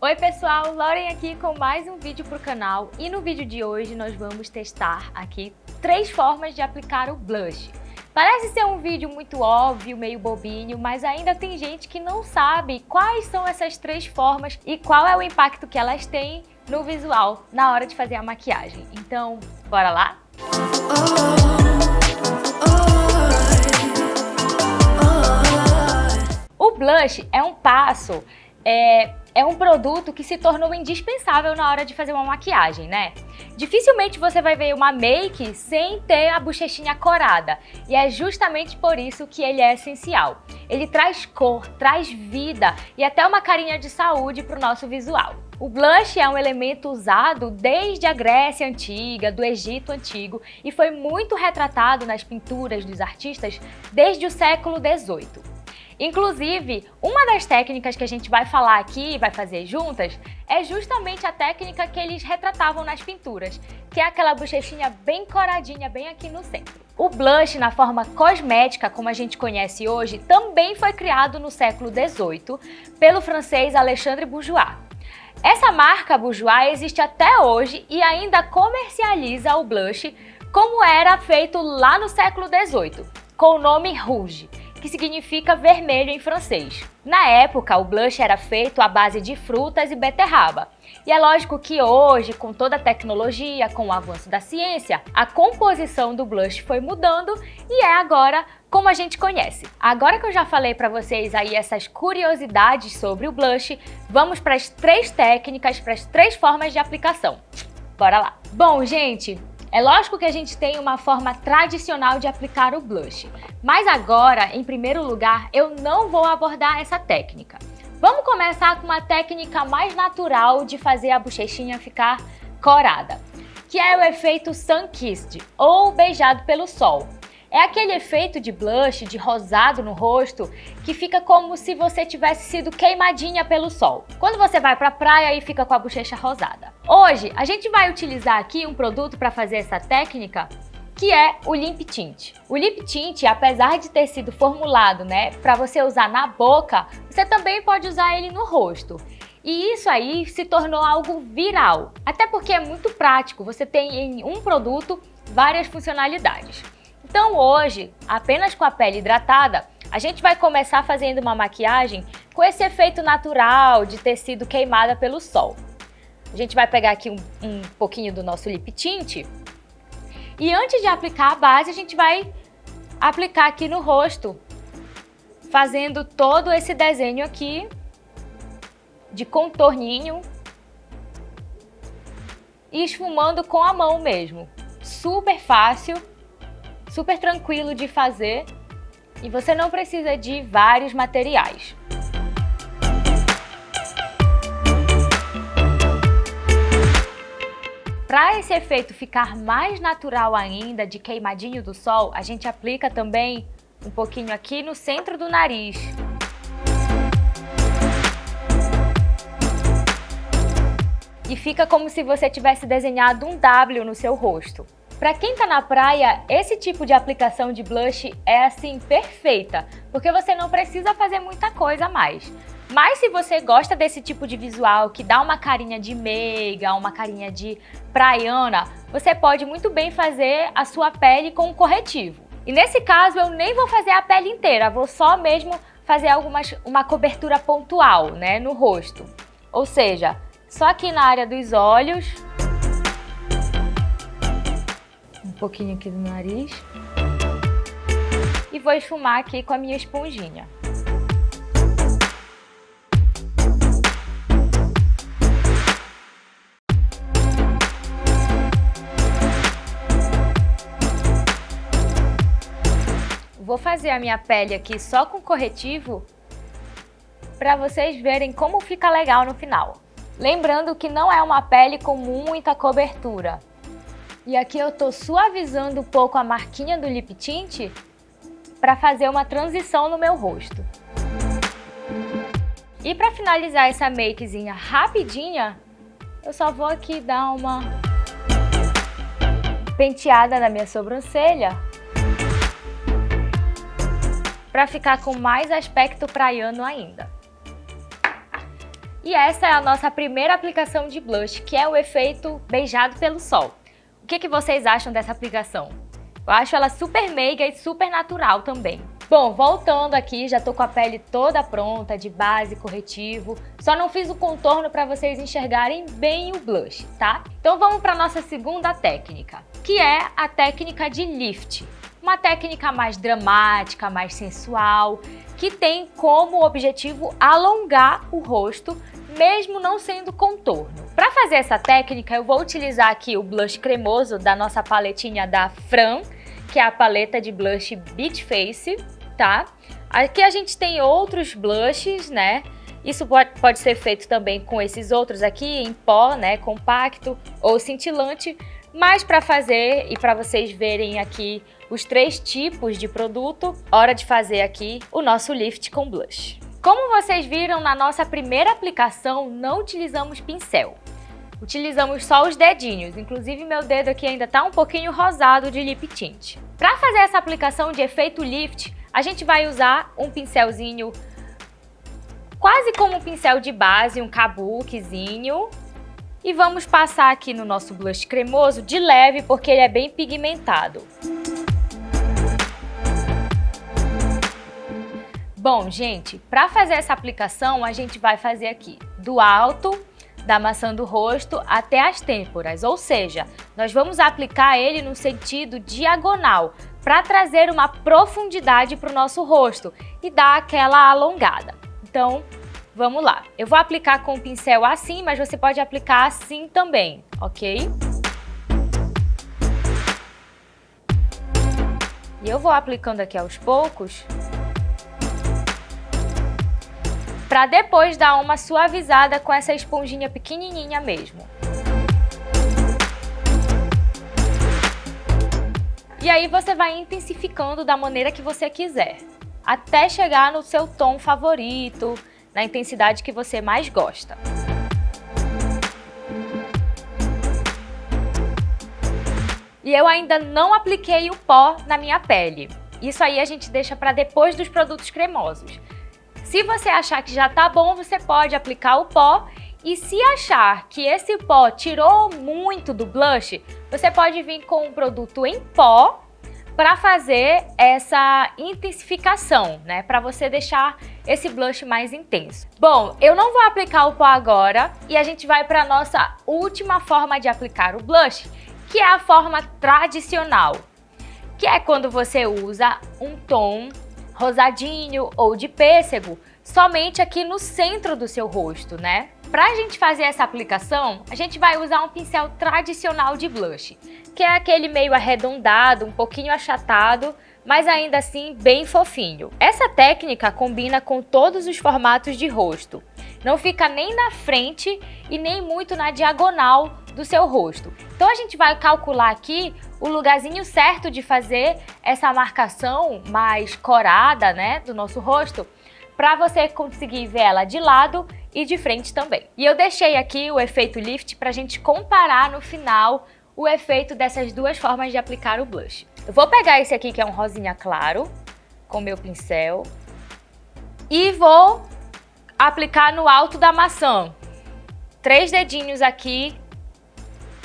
Oi pessoal, Lauren aqui com mais um vídeo para o canal e no vídeo de hoje nós vamos testar aqui 3 formas de aplicar o blush. Parece ser um vídeo muito óbvio, meio bobinho, mas ainda tem gente que não sabe quais são essas 3 formas e qual é o impacto que elas têm no visual na hora de fazer a maquiagem. Então, bora lá? O blush é um passo, é um produto que se tornou indispensável na hora de fazer uma maquiagem, né? Dificilmente você vai ver uma make sem ter a bochechinha corada. E é justamente por isso que ele é essencial. Ele traz cor, traz vida e até uma carinha de saúde para o nosso visual. O blush é um elemento usado desde a Grécia Antiga, do Egito Antigo e foi muito retratado nas pinturas dos artistas desde o século XVIII. Inclusive, uma das técnicas que a gente vai falar aqui e vai fazer juntas é justamente a técnica que eles retratavam nas pinturas, que é aquela bochechinha bem coradinha, bem aqui no centro. O blush, na forma cosmética, como a gente conhece hoje, também foi criado no século XVIII pelo francês Alexandre Bourjois. Essa marca Bourjois existe até hoje e ainda comercializa o blush como era feito lá no século XVIII, com o nome Rouge, que significa vermelho em francês. Na época, o blush era feito à base de frutas e beterraba. E é lógico que hoje, com toda a tecnologia, com o avanço da ciência, a composição do blush foi mudando e é agora como a gente conhece. Agora que eu já falei para vocês aí essas curiosidades sobre o blush, vamos para as 3 técnicas, para as 3 formas de aplicação. Bora lá! Bom, gente, é lógico que a gente tem uma forma tradicional de aplicar o blush, mas agora, em primeiro lugar, eu não vou abordar essa técnica. Vamos começar com uma técnica mais natural de fazer a bochechinha ficar corada, que é o efeito sun-kissed, ou beijado pelo sol. É aquele efeito de blush, de rosado no rosto, que fica como se você tivesse sido queimadinha pelo sol. Quando você vai pra praia e fica com a bochecha rosada. Hoje, a gente vai utilizar aqui um produto para fazer essa técnica, que é o Lip Tint. O Lip Tint, apesar de ter sido formulado, para você usar na boca, você também pode usar ele no rosto. E isso aí se tornou algo viral, até porque é muito prático, você tem em um produto várias funcionalidades. Então hoje, apenas com a pele hidratada, a gente vai começar fazendo uma maquiagem com esse efeito natural de ter sido queimada pelo sol. A gente vai pegar aqui um pouquinho do nosso Lip Tint e antes de aplicar a base, a gente vai aplicar aqui no rosto, fazendo todo esse desenho aqui de contorninho e esfumando com a mão mesmo. Super fácil. Super tranquilo de fazer e você não precisa de vários materiais. Para esse efeito ficar mais natural ainda, de queimadinho do sol, a gente aplica também um pouquinho aqui no centro do nariz. E fica como se você tivesse desenhado um W no seu rosto. Para quem tá na praia, esse tipo de aplicação de blush é assim perfeita, porque você não precisa fazer muita coisa a mais. Mas se você gosta desse tipo de visual que dá uma carinha de meiga, uma carinha de praiana, você pode muito bem fazer a sua pele com um corretivo. E nesse caso eu nem vou fazer a pele inteira, vou só mesmo fazer uma cobertura pontual, no rosto. Ou seja, só aqui na área dos olhos, um pouquinho aqui do nariz e vou esfumar aqui com a minha esponjinha. Vou fazer a minha pele aqui só com corretivo para vocês verem como fica legal no final. Lembrando que não é uma pele com muita cobertura. E aqui eu tô suavizando um pouco a marquinha do Lip Tint para fazer uma transição no meu rosto. E para finalizar essa makezinha rapidinha, eu só vou aqui dar uma penteada na minha sobrancelha para ficar com mais aspecto praiano ainda. E essa é a nossa primeira aplicação de blush, que é o efeito beijado pelo sol. O que vocês acham dessa aplicação? Eu acho ela super meiga e super natural também. Bom, voltando aqui, já tô com a pele toda pronta, de base, corretivo. Só não fiz o contorno para vocês enxergarem bem o blush, tá? Então vamos para nossa segunda técnica, que é a técnica de lift. Uma técnica mais dramática, mais sensual, que tem como objetivo alongar o rosto, mesmo não sendo contorno. Para fazer essa técnica, eu vou utilizar aqui o blush cremoso da nossa paletinha da Fran, que é a paleta de blush Beach Face, tá? Aqui a gente tem outros blushes, né? Isso pode ser feito também com esses outros aqui em pó, né? Compacto ou cintilante. Mas para fazer e para vocês verem aqui os 3 tipos de produto, hora de fazer aqui o nosso lift com blush. Como vocês viram na nossa primeira aplicação, não utilizamos pincel. Utilizamos só os dedinhos, inclusive meu dedo aqui ainda tá um pouquinho rosado de lip tint. Para fazer essa aplicação de efeito lift, a gente vai usar um pincelzinho quase como um pincel de base, um kabukizinho. E vamos passar aqui no nosso blush cremoso de leve, porque ele é bem pigmentado. Bom, gente, para fazer essa aplicação, a gente vai fazer aqui do alto da maçã do rosto até as têmporas, ou seja, nós vamos aplicar ele no sentido diagonal, para trazer uma profundidade para o nosso rosto e dar aquela alongada. Então, vamos lá. Eu vou aplicar com o pincel assim, mas você pode aplicar assim também, ok? E eu vou aplicando aqui aos poucos, para depois dar uma suavizada com essa esponjinha pequenininha mesmo. E aí você vai intensificando da maneira que você quiser, até chegar no seu tom favorito, na intensidade que você mais gosta. E eu ainda não apliquei o pó na minha pele. Isso aí a gente deixa para depois dos produtos cremosos. Se você achar que já tá bom, você pode aplicar o pó. E se achar que esse pó tirou muito do blush, você pode vir com um produto em pó para fazer essa intensificação, né? Para você deixar esse blush mais intenso. Bom, eu não vou aplicar o pó agora e a gente vai para nossa última forma de aplicar o blush, que é a forma tradicional, que é quando você usa um tom rosadinho ou de pêssego somente aqui no centro do seu rosto, né? Pra gente fazer essa aplicação, a gente vai usar um pincel tradicional de blush, que é aquele meio arredondado, um pouquinho achatado, mas ainda assim bem fofinho. Essa técnica combina com todos os formatos de rosto. Não fica nem na frente e nem muito na diagonal do seu rosto. Então a gente vai calcular aqui o lugarzinho certo de fazer essa marcação mais corada, né, do nosso rosto, para você conseguir ver ela de lado e de frente também. E eu deixei aqui o efeito lift para a gente comparar no final o efeito dessas duas formas de aplicar o blush. Eu vou pegar esse aqui que é um rosinha claro, com meu pincel, e vou aplicar no alto da maçã. 3 dedinhos aqui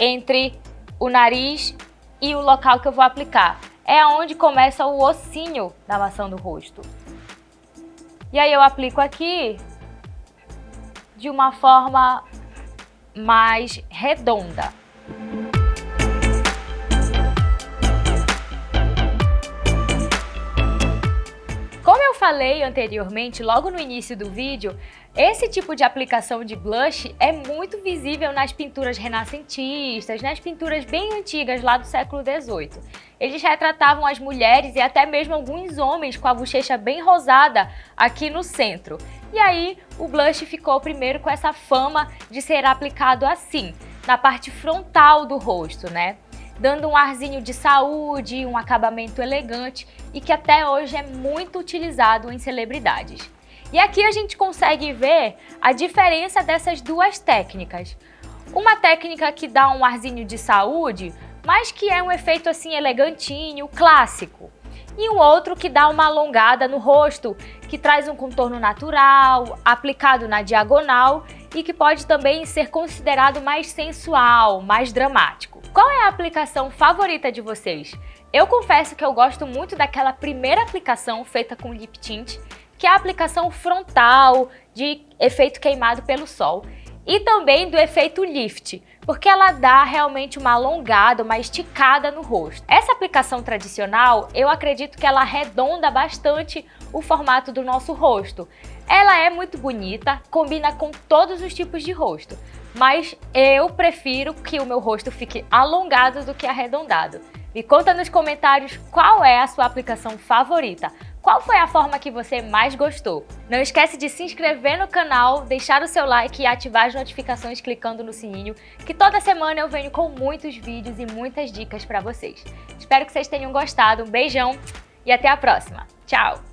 entre o nariz e o local que eu vou aplicar. É onde começa o ossinho da maçã do rosto. E aí eu aplico aqui de uma forma mais redonda. Como eu falei anteriormente, logo no início do vídeo, esse tipo de aplicação de blush é muito visível nas pinturas renascentistas, nas pinturas bem antigas lá do século XVIII. Eles retratavam as mulheres e até mesmo alguns homens com a bochecha bem rosada aqui no centro. E aí o blush ficou primeiro com essa fama de ser aplicado assim, na parte frontal do rosto, né? Dando um arzinho de saúde, um acabamento elegante e que até hoje é muito utilizado em celebridades. E aqui a gente consegue ver a diferença dessas duas técnicas. Uma técnica que dá um arzinho de saúde, mas que é um efeito assim elegantinho, clássico. E um outro que dá uma alongada no rosto, que traz um contorno natural, aplicado na diagonal e que pode também ser considerado mais sensual, mais dramático. Qual é a aplicação favorita de vocês? Eu confesso que eu gosto muito daquela primeira aplicação feita com lip tint, que é a aplicação frontal de efeito queimado pelo sol, e também do efeito lift, porque ela dá realmente uma alongada, uma esticada no rosto. Essa aplicação tradicional, eu acredito que ela arredonda bastante o formato do nosso rosto. Ela é muito bonita, combina com todos os tipos de rosto, mas eu prefiro que o meu rosto fique alongado do que arredondado. Me conta nos comentários qual é a sua aplicação favorita. Qual foi a forma que você mais gostou? Não esquece de se inscrever no canal, deixar o seu like e ativar as notificações clicando no sininho, que toda semana eu venho com muitos vídeos e muitas dicas para vocês. Espero que vocês tenham gostado, um beijão e até a próxima. Tchau!